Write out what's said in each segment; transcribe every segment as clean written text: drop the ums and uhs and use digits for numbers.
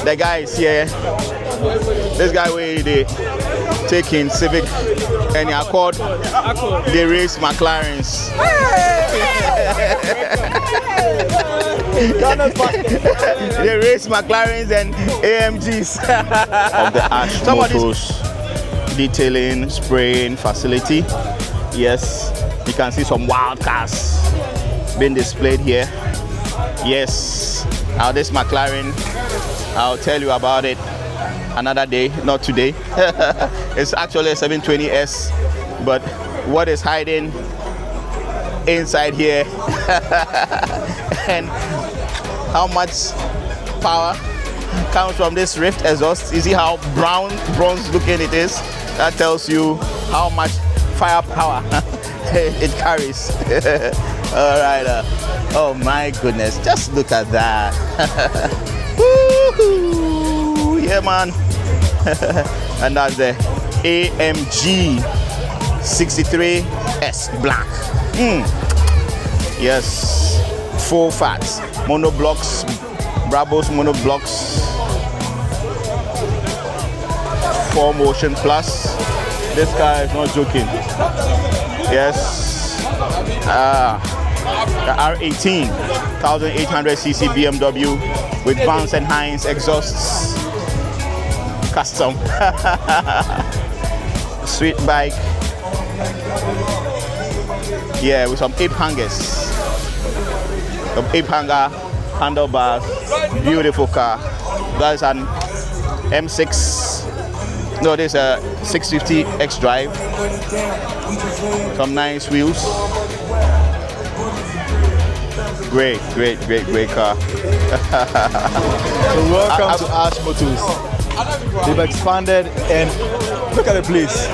The guy is here. This guy where they taking Civic and Accord. They race McLarens. They race McLarens and AMGs of the Ash Motors detailing spraying facility. Yes, you can see some wild cars being displayed here. Yes, now this McLaren, I'll tell you about it another day, not today. It's actually a 720S, but what is hiding inside here and how much power comes from this Rift exhaust. You see how bronze looking it is? That tells you how much firepower it carries. All right. Oh my goodness, just look at that. Woo-hoo. Yeah, man. And that's the AMG 63S Black. Yes, full fat monoblocks, Brabus monoblocks, 4Motion Plus. This guy is not joking. Yes, the R18 1800cc BMW with Vance and Hines exhausts, custom. Sweet bike. Yeah, with some ape hangers, some ape hanger handlebars. Beautiful car. That's an M6. No, this is a 650 X Drive. Some nice wheels. Great car. So welcome to Ash Motors. They've expanded and look at the place.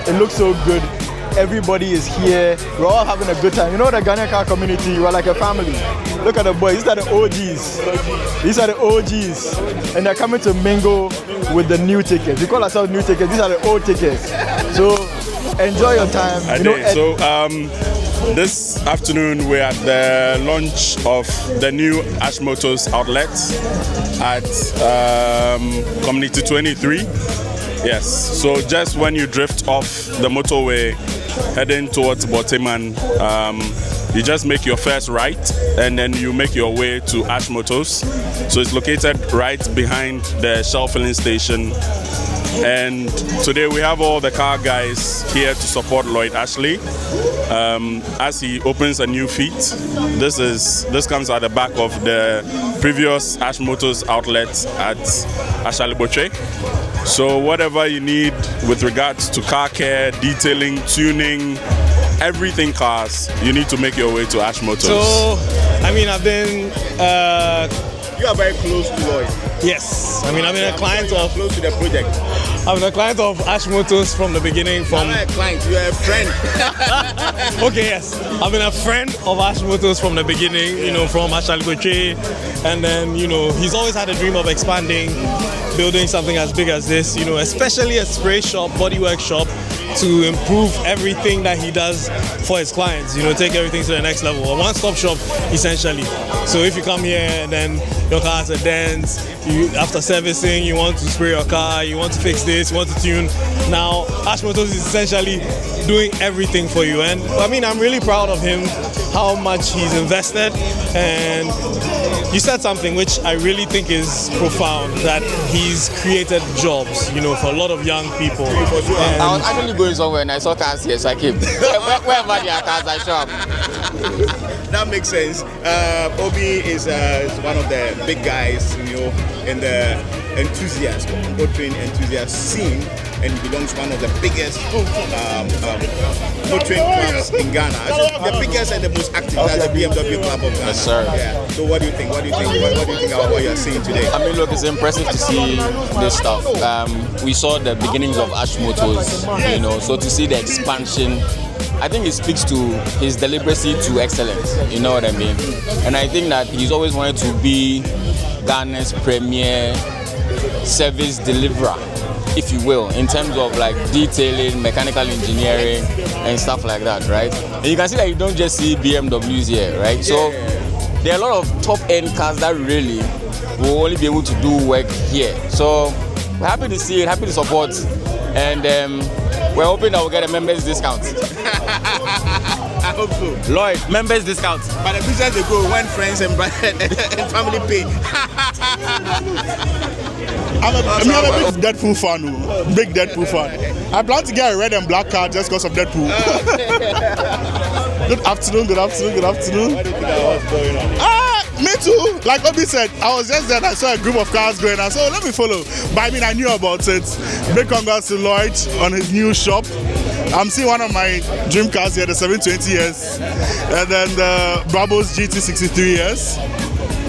It looks so good. Everybody is here. We're all having a good time. You know the Ghanaian car community, we're like a family. Look at the boys. These are the OGs. These are the OGs. And they're coming to mingle with the new tickets. We call ourselves new tickets. These are the old tickets. So enjoy your time. This afternoon we're at the launch of the new Ash Motors outlet at Community 23. Yes, so just when you drift off the motorway heading towards Boteman, you just make your first right and then you make your way to Ash Motors. So it's located right behind the Shell filling station. And today we have all the car guys here to support Lloyd Ashley as he opens a new feat. This comes at the back of the previous Ash Motors outlet at Ashaliboche. So whatever you need with regards to car care, detailing, tuning, everything cars, you need to make your way to Ash Motors. So, I mean, I've been... You are very close to Lloyd. Yes. I mean, I've been a client of... Close to the project. I've been a client of Ash Motors from the beginning. I'm not a client, you are a friend. Okay, yes. I've been a friend of Ash Motors from the beginning, you know, from Ashaliboche. And then, you know, he's always had a dream of expanding, building something as big as this, you know, especially a spray shop, bodywork shop, to improve everything that he does for his clients, you know, take everything to the next level. A one-stop shop, essentially. So if you come here and then your car has a dent, after servicing, you want to spray your car, you want to fix this, you want to tune. Now, Ash Motors is essentially doing everything for you. And I mean, I'm really proud of him, how much he's invested. And you said something which I really think is profound, that he's created jobs, you know, for a lot of young people. I was actually going somewhere and I saw cars here, so I came. Wherever there are cars, I shop. That makes sense. Obi is one of the big guys, you know, in the enthusiast, motoring enthusiast scene, and he belongs to one of the biggest motoring clubs in Ghana. The biggest and the most active. That's the BMW club of Ghana. Yes, sir. Yeah. So what do you think? What do you think about what you're seeing today? I mean, look, it's impressive to see this stuff. We saw the beginnings of Ash Motors, you know, so to see the expansion, I think it speaks to his deliberacy to excellence, you know what I mean? And I think that he's always wanted to be Ghana's premier service deliverer, if you will, in terms of like detailing, mechanical engineering and stuff like that, right? And you can see that you don't just see BMWs here, right? So there are a lot of top-end cars that really will only be able to do work here. So we're happy to see it, happy to support, and we're hoping that we'll get a members discount. I hope so. Lloyd, members discount. But the business they go when friends and family pay. I'm a big Deadpool fan. Big Deadpool fan. I plan to get a red and black car just because of Deadpool. Good afternoon. What do you think was going on? Me too. Like Obi said, I was just there and I saw a group of cars going on. So let me follow. But I mean, I knew about it. Big congrats to Lloyd on his new shop. I'm seeing one of my dream cars here, the 720S, and then the Brabus GT63S,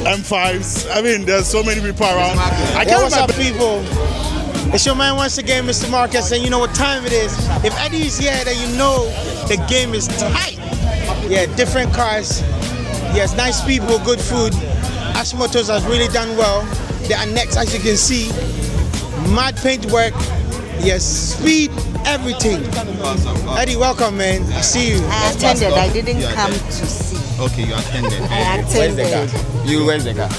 M5s. I mean, there's so many people around. I can't What's up, people? It's your man once again, Mr. Marcus, and you know what time it is. If Eddie's here, then you know the game is tight. Yeah, different cars. Yes, nice people, good food. Ash Motors has really done well. The Annex, as you can see, mad paint work. Yes, speed, everything. Awesome. Eddie, welcome, man. I see you. I attended. I didn't come to see. Okay, you attended. I Where's the attended. car? Where's the car?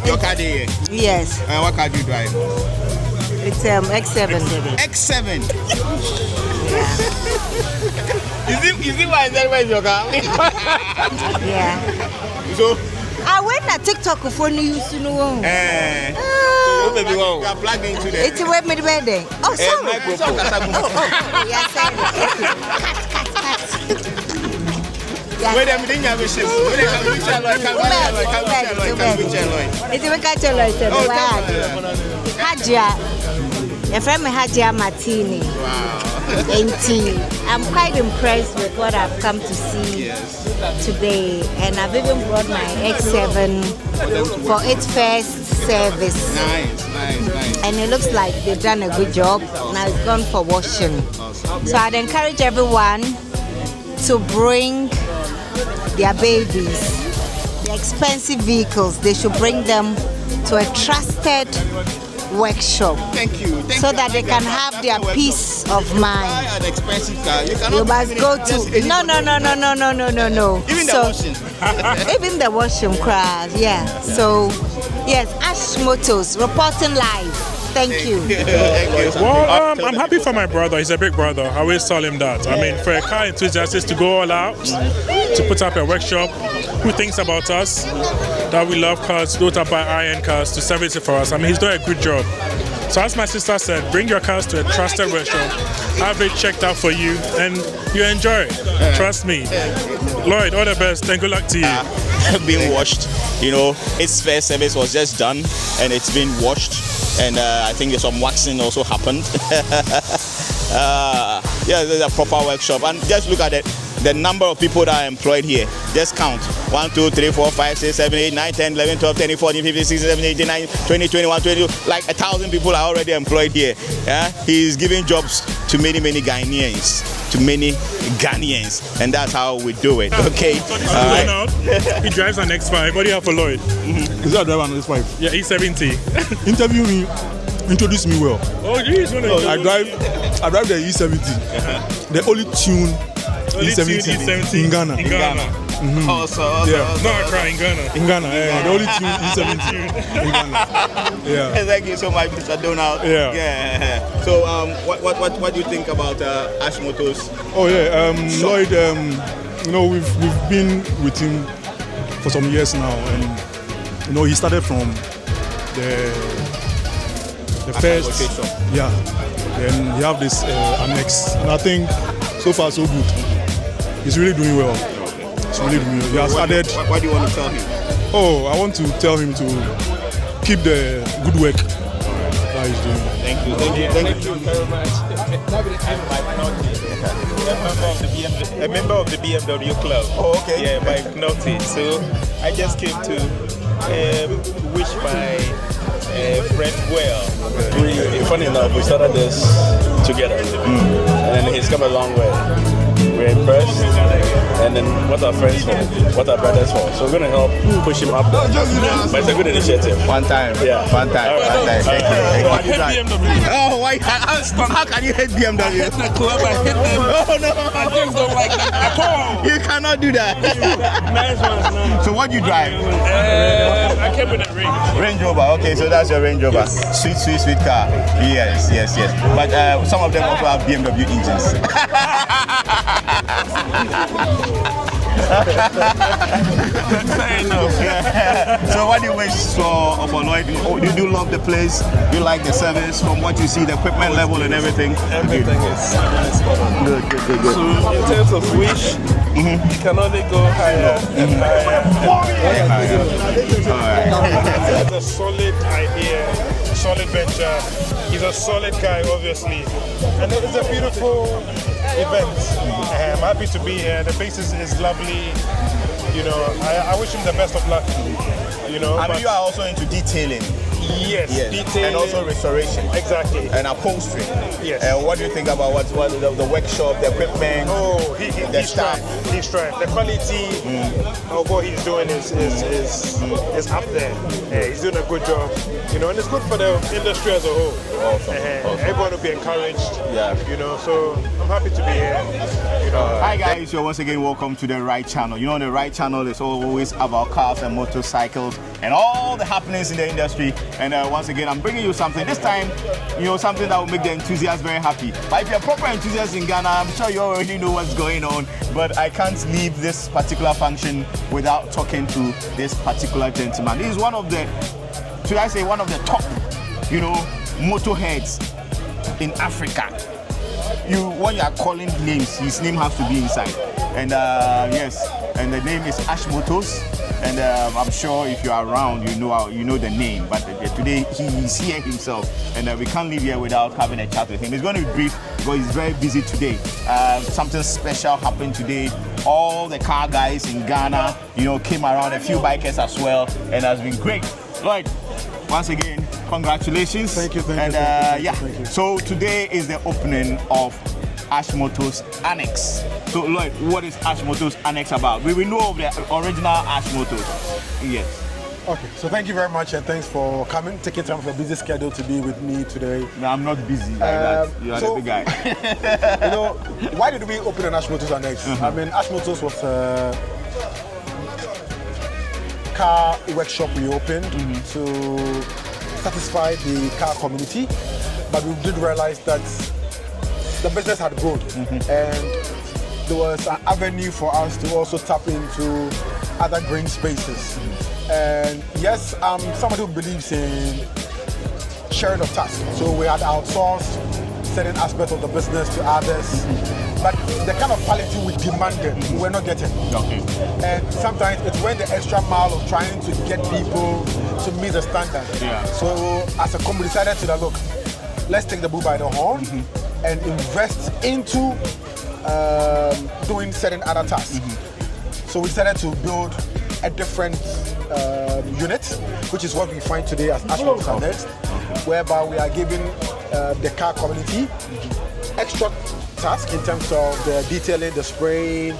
Your car there? Yes, And what car do you drive? it's X7. X7. Yeah. You see why I said where's your car? Yeah. So, I went to TikTok for news. oh baby, you are plugged into the. It's a web wedding. Oh, sorry. Microphone. Yes, sorry. Wait a minute, you have a shift. Wait a minute, It's a Hajia. A friend Hajia Martini. I'm quite impressed with what I've come to see today, and I've even brought my X7 for its first service. Nice. And it looks like they've done a good job. Now it's gone for washing. So I'd encourage everyone to bring their babies, the expensive vehicles. They should bring them to a trusted workshop. Thank you. So that they can have their peace of mind. Buy an expensive car. You cannot. You must go to no. Even the washing. Even the washing crowd, yeah. So yes, Ash Motors reporting live. Thank you. Well, I'm happy for my brother. He's a big brother. I always tell him that. I mean, for a car enthusiast to go all out, to put up a workshop, who thinks about us, that we love cars, go to buy high-end cars, to service it for us. I mean, he's doing a good job. So as my sister said, bring your cars to a trusted workshop, have it checked out for you, and you enjoy it. Trust me. Lloyd, all the best, and good luck to you. Being washed, you know, its first service was just done, and it's been washed. And I think there's some waxing also happened. Yeah, there's a proper workshop. And just look at it, the number of people that are employed here. Just count. 1, 2, 3, 4, 5, 6, 7, 8, 9, 10, 11, 12, 13, 14, 15, 16, 17, 18, 19, 20, 21, 22. Like 1,000 people are already employed here. Yeah? He's giving jobs to many Ghanaians. And that's how we do it. Okay. He drives an X5. What do you have for Lloyd? Is that driver on X5? Yeah, E70. Interview me. Introduce me well. Oh, geez, I drive the E70. The only tune E70 in Ghana. Awesome. Yeah. No, Accra, in Ghana. In Ghana, yeah. The only tune E70 in Ghana. Yeah. Thank you so much, Mr. Donald. Yeah. So, what do you think about Ash Motors? Oh yeah, Lloyd. You know, we've been with him for some years now, and you know, he started from the first. Yeah. Then he have this Annex, and I think so far so good. He's really doing well. He's really doing well. He has added. What do you want to tell him? Oh, I want to tell him to keep the good work that he's doing. Thank you very much. A member of the BMW club. Oh, okay. Yeah, by McNulty. So I just came to wish my friend well. Funny enough, we started this together, and he's come a long way. We're impressed, and then what our friends for, what our brothers for. So we're going to help push him up there. But it's a good initiative. One time. Yeah. One time. Thank you. Oh, why? How can you hate BMW? I hate the club. I hate them. Oh no! I just don't like that at all. You can't cannot do that. Nice ones, no. So what do you drive? I came with a Range Rover. Okay, so that's your Range Rover. Yes. Sweet car. Yes. But some of them also have BMW engines. Fair enough. So what do you wish for Lloyd? You do love the place? You like the service? From what you see, the equipment level and everything? Everything is good. So in terms of wish, you can only go higher and higher. It's a solid idea, solid venture. He's a solid guy, obviously. And it's a beautiful event. I'm happy to be here. The place is lovely. You know, I wish him the best of luck. You know, I mean, you are also into detailing. Yes, detailing. And also restoration. Exactly. And upholstery. Yes. What do you think about what the workshop, the equipment? Oh, the staff? He's trying. The quality of what he's doing is up there. He's doing a good job. You know, and it's good for the industry as a whole. Awesome. Everyone will be encouraged. Yeah. You know, so I'm happy to be here. You know. Hi guys, you're once again welcome to the Ryde channel. You know, the Ryde channel is always about cars and motorcycles and all the happenings in the industry. And once again, I'm bringing you something. This time, you know, something that will make the enthusiasts very happy. But if you're a proper enthusiast in Ghana, I'm sure you already know what's going on. But I can't leave this particular function without talking to this particular gentleman. He's one of the, should I say, one of the top, you know, motorheads in Africa. When you are calling names, his name has to be inside. And yes, and the name is Ash Motors. And I'm sure if you are around, you know the name. But today he is here himself, and we can't leave here without having a chat with him. He's going to be brief because he's very busy today. Something special happened today. All the car guys in Ghana, you know, came around. A few bikers as well, and has been great. Lloyd, once again, congratulations. Thank you. So today is the opening of Ash Motors Annex. So Lloyd, what is Ash Motors Annex about? We will know of the original Ash Motors. Yes. Okay, so thank you very much and thanks for coming, taking time from a busy schedule to be with me today. No, I'm not busy like that. You are the big guy. You know, why did we open an Ash Motors Annex? I mean, Ash Motors was a car workshop we opened to satisfy the car community, but we did realize that the business had grown and there was an avenue for us to also tap into other green spaces. And yes, I'm somebody who believes in sharing of tasks. So we had outsourced certain aspects of the business to others, but the kind of quality we demanded, we were not getting. Okay. And sometimes it's when the extra mile of trying to get people to meet the standard. Yeah. So as a company, we decided to look, let's take the bull by the horn and invest into doing certain other tasks. So we decided to build a different unit, which is what we find today as Ash Motors Annex, whereby we are giving the car community extra tasks in terms of the detailing, the spraying,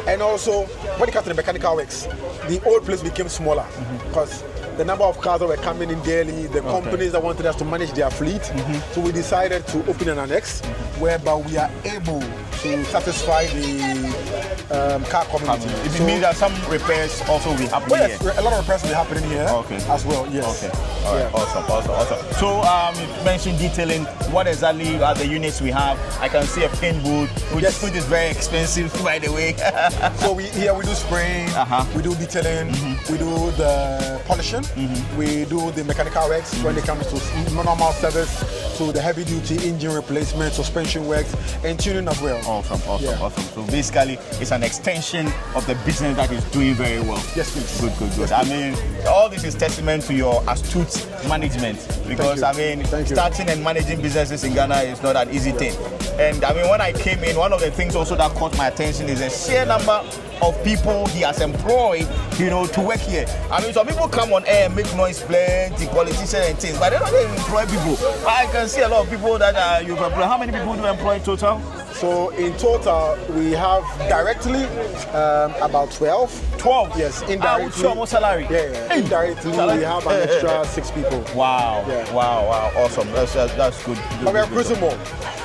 and also when it comes to the mechanical works, the old place became smaller because the number of cars that were coming in daily, the companies that wanted us to manage their fleet. So we decided to open an annex whereby we are able to satisfy the car community. It means that some repairs also will happen here. Yes, a lot of repairs will be happening here as well. Yes. Okay. All right. Awesome. So you mentioned detailing. What exactly are the units we have? I can see a paint booth, which is very expensive, by the way. So we do spraying, we do detailing, we do the polishing, we do the mechanical works when it comes to normal service, to the heavy duty engine replacement, suspension works, and tuning as well. Awesome. So basically, it's an extension of the business that is doing very well. Yes, please. Good. I mean, all this is testament to your astute management, because I mean, starting and managing businesses in Ghana is not an easy thing. And I mean, when I came in, one of the things also that caught my attention is the sheer number of people he has employed, you know, to work here. I mean, some people come on air and make noise, plenty, politicians and things, but they don't even employ people. I can see a lot of people that you've employed. How many people do you employ total? So in total, we have directly about 12. 12? Yes, indirectly. What's your salary? Yeah. Indirectly, we have an extra 6 people. Wow. Yeah. Wow. Awesome. That's good. But we are cruising more.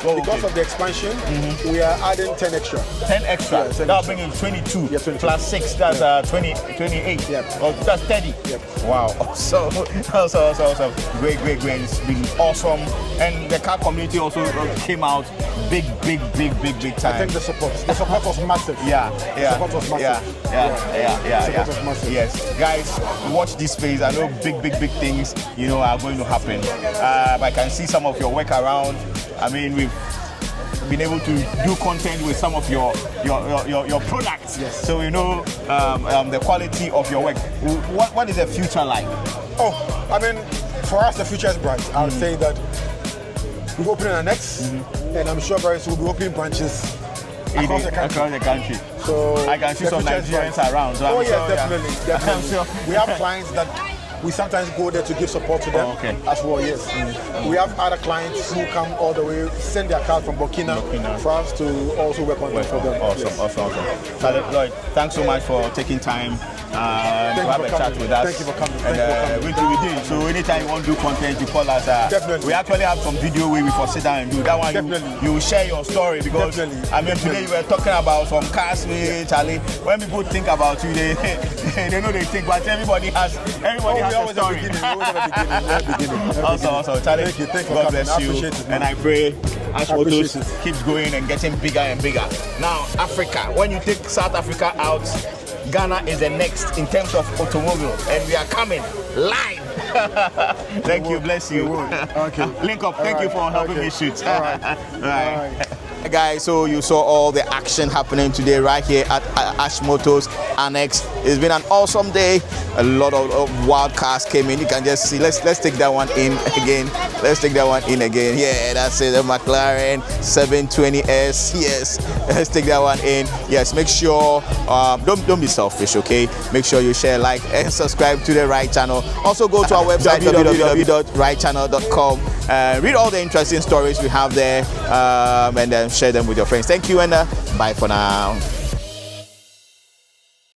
Oh, Because of the expansion, we are adding 10 extra. 10 extra. Yeah, 10 That'll extra. bring in 22. Yeah, 22. Plus 6, that's 28. Yeah. Oh, that's 30. Yep. Wow. Awesome. Great. It's been awesome. And the car community also came out big time. I think the support was massive. Yeah. The support was massive. Yeah. Support was massive. Yes, guys, watch this space. I know big things, are going to happen. I can see some of your work around. I mean, we've been able to do content with some of your products. Yes. So we know the quality of your work. What is the future like? Oh, I mean, for us, the future is bright. I would say that we've opened an Annex, and I'm sure very soon we'll be opening branches across the country. So I can see some Nigerians around. So definitely. I'm sure. We have clients that we sometimes go there to give support to them as well, yes. We have other clients who come all the way, send their cars from Burkina for us to also work on them for them. Awesome. Lloyd, thanks so much for taking time to have a chat with us. Thank you for coming. And we did. So anytime you want to do content, you call us. Definitely. We actually have some video where we for sit down and do that one. You share your story because I mean today you were talking about some cars with Charlie. When people think about you, they know they think, but everybody has a story. Awesome. Charlie, Thank you. God bless you. And I pray Ash Motors keeps going and getting bigger and bigger. Now, Africa, when you take South Africa out, Ghana is the next in terms of automobiles, and we are coming live. Thank you, bless you. Okay. Link up. Thank you for helping me shoot. All right. Guys, so you saw all the action happening today right here at Ash Motors Annex. It's been an awesome day. A lot of wild cars came in. You can just see. Let's take that one in again. Yeah, that's it. The McLaren 720S. Yes, let's take that one in. Yes, make sure don't be selfish. Okay, make sure you share, like, and subscribe to the Ryde channel. Also go to our website www.ridechannel.com. Read all the interesting stories we have there, and then share them with your friends. Thank you, and bye for now.